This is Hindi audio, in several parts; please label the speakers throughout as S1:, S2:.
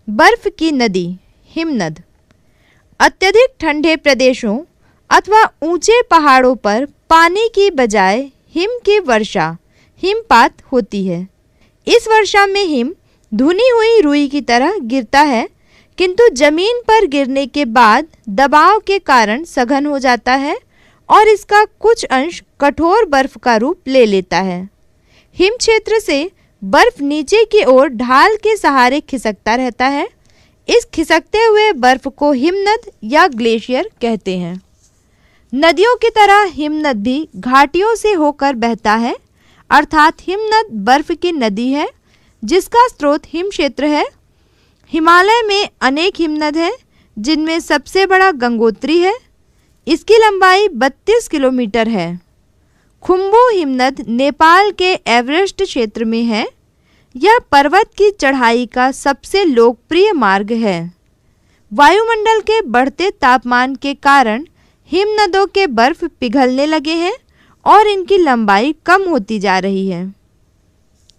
S1: बर्फ की नदी हिमनद। अत्यधिक ठंडे प्रदेशों अथवा ऊंचे पहाड़ों पर पानी की बजाय हिम की वर्षा हिमपात होती है। इस वर्षा में हिम धुनी हुई रुई की तरह गिरता है, किंतु जमीन पर गिरने के बाद दबाव के कारण सघन हो जाता है और इसका कुछ अंश कठोर बर्फ का रूप ले लेता है। हिम क्षेत्र से बर्फ नीचे की ओर ढाल के सहारे खिसकता रहता है। इस खिसकते हुए बर्फ को हिमनद या ग्लेशियर कहते हैं। नदियों की तरह हिमनद भी घाटियों से होकर बहता है, अर्थात हिमनद बर्फ की नदी है जिसका स्रोत हिम क्षेत्र है। हिमालय में अनेक हिमनद हैं, जिनमें सबसे बड़ा गंगोत्री है। इसकी लंबाई 32 किलोमीटर है। खुम्बू हिमनद नेपाल के एवरेस्ट क्षेत्र में है। यह पर्वत की चढ़ाई का सबसे लोकप्रिय मार्ग है। वायुमंडल के बढ़ते तापमान के कारण हिमनदों के बर्फ पिघलने लगे हैं और इनकी लंबाई कम होती जा रही है।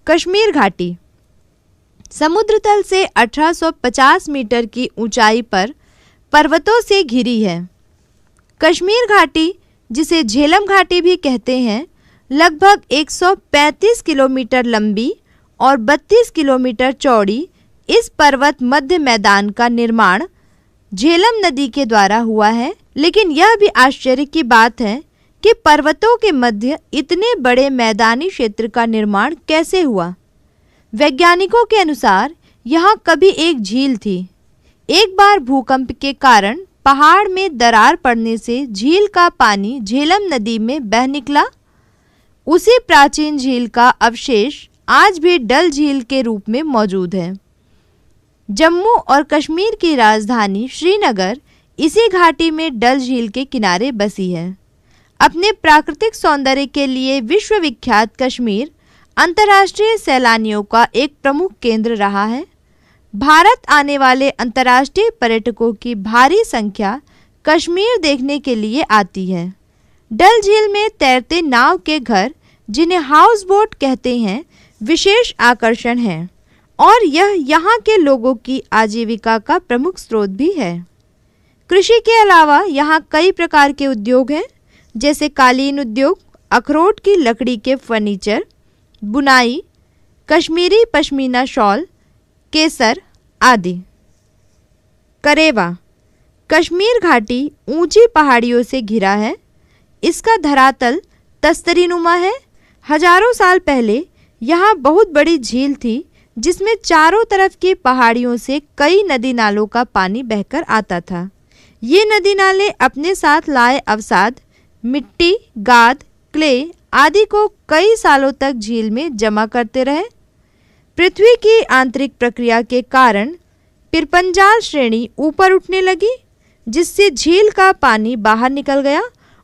S1: कश्मीर घाटी समुद्र तल से 1850 मीटर की ऊंचाई पर पर्वतों से घिरी है। कश्मीर घाटी, जिसे झेलम घाटी भी कहते हैं, लगभग 135 किलोमीटर लंबी और 32 किलोमीटर चौड़ी इस पर्वत मध्य मैदान का निर्माण झेलम नदी के द्वारा हुआ है। लेकिन यह भी आश्चर्य की बात है कि पर्वतों के मध्य इतने बड़े मैदानी क्षेत्र का निर्माण कैसे हुआ। वैज्ञानिकों के अनुसार यहाँ कभी एक झील थी। एक बार भूकंप के कारण पहाड़ में दरार पड़ने से झील का पानी झेलम नदी में बह निकला। उसी प्राचीन झील का अवशेष आज भी डल झील के रूप में मौजूद है। जम्मू और कश्मीर की राजधानी श्रीनगर इसी घाटी में डल झील के किनारे बसी है। अपने प्राकृतिक सौंदर्य के लिए विश्वविख्यात कश्मीर अंतर्राष्ट्रीय सैलानियों का एक प्रमुख केंद्र रहा है। भारत आने वाले अंतर्राष्ट्रीय पर्यटकों की भारी संख्या कश्मीर देखने के लिए आती है। डल झील में तैरते नाव के घर, जिन्हें हाउस बोट कहते हैं, विशेष आकर्षण है और यह यहाँ के लोगों की आजीविका का प्रमुख स्रोत भी है। कृषि के अलावा यहाँ कई प्रकार के उद्योग हैं, जैसे कालीन उद्योग, अखरोट की लकड़ी के फर्नीचर, बुनाई, कश्मीरी पश्मीना शॉल, केसर आदि। करेवा कश्मीर घाटी ऊंची पहाड़ियों से घिरा है। इसका धरातल तस्तरीनुमा है। हजारों साल पहले यहाँ बहुत बड़ी झील थी, जिसमें चारों तरफ की पहाड़ियों से कई नदी नालों का पानी बहकर आता था। ये नदी नाले अपने साथ लाए अवसाद, मिट्टी, गाद, क्ले आदि को कई सालों तक झील में जमा करते रहे। पृथ्वी की आंतरिक प्रक्रिया के कारण पिरपंजाल श्रेणी ऊपर उठने लगी, जिससे झील का पानी बाहर निकल गया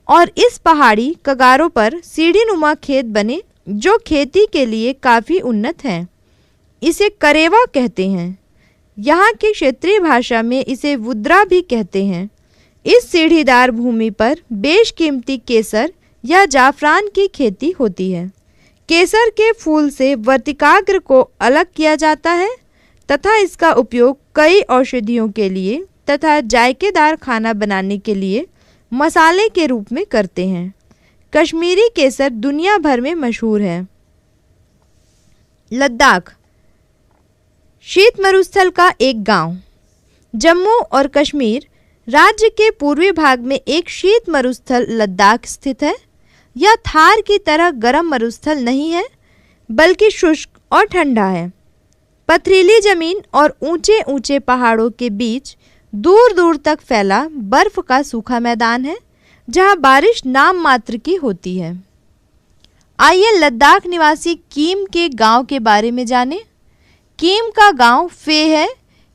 S1: और इस पहाड़ी कगारों पर सीढ़ीनुमा खेत बने, जो खेती के लिए काफ़ी उन्नत हैं। इसे करेवा कहते हैं। यहाँ की क्षेत्रीय भाषा में इसे वुद्रा भी कहते हैं। इस सीढ़ीदार भूमि पर बेशकीमती केसर या जाफरान की खेती होती है। केसर के फूल से वर्तिकाग्र को अलग किया जाता है तथा इसका उपयोग कई औषधियों के लिए तथा जायकेदार खाना बनाने के लिए मसाले के रूप में करते हैं। कश्मीरी केसर दुनिया भर में मशहूर है। लद्दाख शीत मरुस्थल का एक गांव। जम्मू और कश्मीर राज्य के पूर्वी भाग में एक शीत मरुस्थल लद्दाख स्थित है। यह थार की तरह गर्म मरुस्थल नहीं है, बल्कि शुष्क और ठंडा है। पथरीली जमीन और ऊंचे ऊंचे पहाड़ों के बीच दूर दूर तक फैला बर्फ का सूखा मैदान है, जहां बारिश नाम मात्र की होती है। आइए लद्दाख निवासी कीम के गांव के बारे में जानें। कीम का गांव फे है।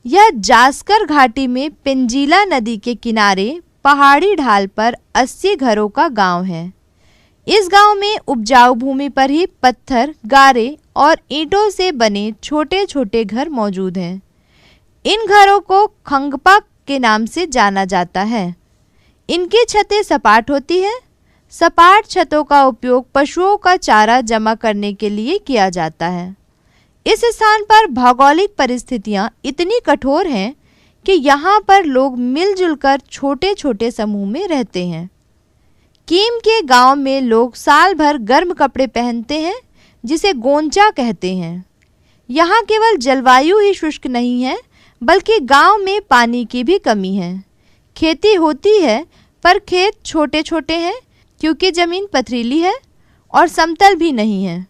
S1: यह जास्कर घाटी में पिंजीला नदी के किनारे पहाड़ी ढाल पर 80 घरों का गांव है। इस गांव में उपजाऊ भूमि पर ही पत्थर, गारे और ईंटों से बने छोटे छोटे घर मौजूद हैं। इन घरों को खंगपा के नाम से जाना जाता है। इनकी छतें सपाट होती हैं। सपाट छतों का उपयोग पशुओं का चारा जमा करने के लिए किया जाता है। इस स्थान पर भौगोलिक परिस्थितियां इतनी कठोर हैं कि यहाँ पर लोग मिलजुल कर छोटे छोटे समूह में रहते हैं। कीम के गांव में लोग साल भर गर्म कपड़े पहनते हैं, जिसे गोंचा कहते हैं। यहाँ केवल जलवायु ही शुष्क नहीं है, बल्कि गांव में पानी की भी कमी है। खेती होती है, पर खेत छोटे छोटे हैं क्योंकि ज़मीन पथरीली है और समतल भी नहीं है।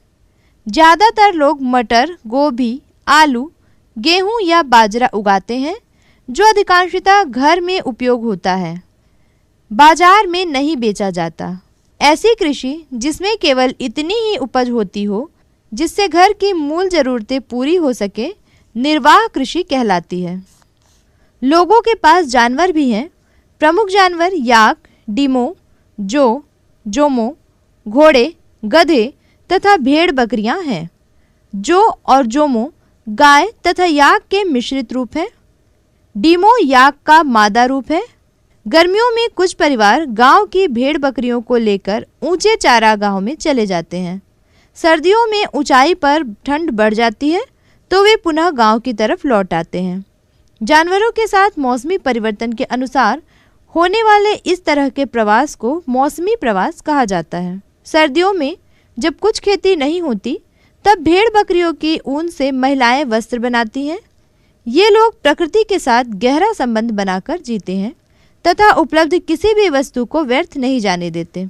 S1: ज़्यादातर लोग मटर, गोभी, आलू, गेहूं या बाजरा उगाते हैं, जो अधिकांशतः घर में उपयोग होता है, बाजार में नहीं बेचा जाता। ऐसी कृषि जिसमें केवल इतनी ही उपज होती हो जिससे घर की मूल ज़रूरतें पूरी हो सके, निर्वाह कृषि कहलाती है। लोगों के पास जानवर भी हैं। प्रमुख जानवर याक, डिमो, जोमो, घोड़े, गधे तथा भेड़ बकरियां हैं। जो और जोमो गाय तथा याक के मिश्रित रूप हैं। डिमो याक का मादा रूप है। गर्मियों में कुछ परिवार गांव की भेड़ बकरियों को लेकर ऊंचे चारागाहों में चले जाते हैं। सर्दियों में ऊंचाई पर ठंड बढ़ जाती है तो वे पुनः गांव की तरफ लौट आते हैं। जानवरों के साथ मौसमी परिवर्तन के अनुसार होने वाले इस तरह के प्रवास को मौसमी प्रवास कहा जाता है। सर्दियों में जब कुछ खेती नहीं होती, तब भेड़ बकरियों की ऊन से महिलाएं वस्त्र बनाती हैं। ये लोग प्रकृति के साथ गहरा संबंध बनाकर जीते हैं तथा उपलब्ध किसी भी वस्तु को व्यर्थ नहीं जाने देते।